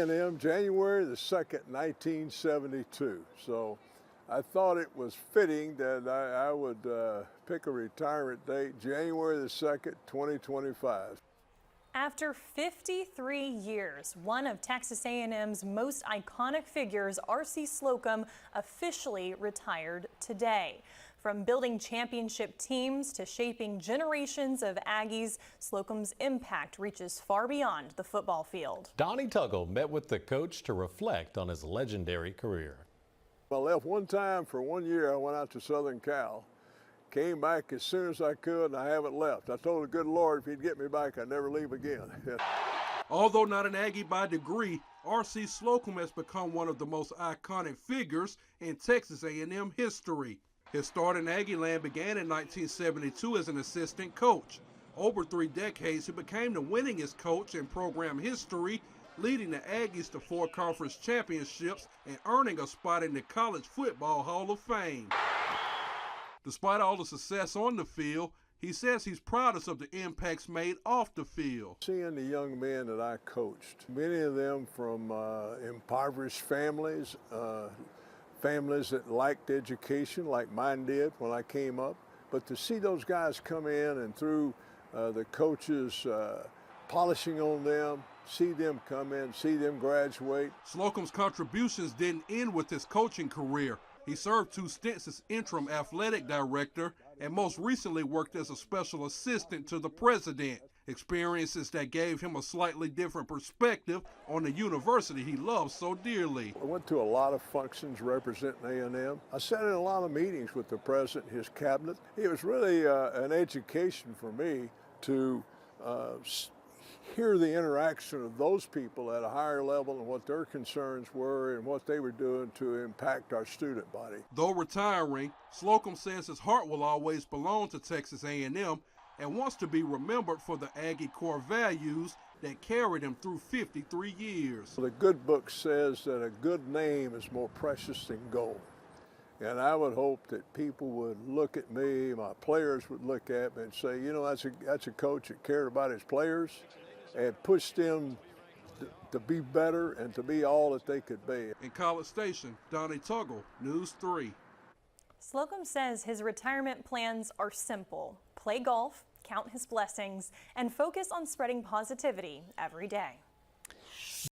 A&M, January the 2nd, 1972. So I thought it was fitting that I would pick a retirement date, January the 2nd, 2025. After 53 years, one of Texas A&M's most iconic figures, C Slocum, officially retired today. From building championship teams to shaping generations of Aggies, Slocum's impact reaches far beyond the football field. Donnie Tuggle met with the coach to reflect on his legendary career. I left one time for 1 year. I went out to Southern Cal. Came back as soon as I could, and I haven't left. I told the good Lord if he'd get me back, I'd never leave again. Although not an Aggie by degree, C Slocum has become one of the most iconic figures in Texas A&M history. His start in Aggie land began in 1972 as an assistant coach. Over 3 decades, he became the winningest coach in program history, leading the Aggies to 4 conference championships and earning a spot in the College Football Hall of Fame. Despite all the success on the field, he says he's proudest of the impacts made off the field. Seeing the young men that I coached, many of them from impoverished families, families that lacked education like mine did when I came up, but to see those guys come in and through the coaches polishing on them, see them come in, see them graduate. Slocum's contributions didn't end with his coaching career. He served 2 stints as interim athletic director and most recently worked as a special assistant to the president, experiences that gave him a slightly different perspective on the university he loves so dearly. I went to a lot of functions representing A&M. I sat in a lot of meetings with the president and his cabinet. It was really an education for me to hear the interaction of those people at a higher level and what their concerns were and what they were doing to impact our student body. Though retiring, Slocum says his heart will always belong to Texas A&M and wants to be remembered for the Aggie core values that carried him through 53 years. The good book says that a good name is more precious than gold. And I would hope that people would look at me, my players would look at me and say, you know, that's a coach that cared about his players and pushed them to be better and to be all that they could be. In College Station, Donnie Tuggle, News 3. Slocum says his retirement plans are simple: play golf, count his blessings, and focus on spreading positivity every day.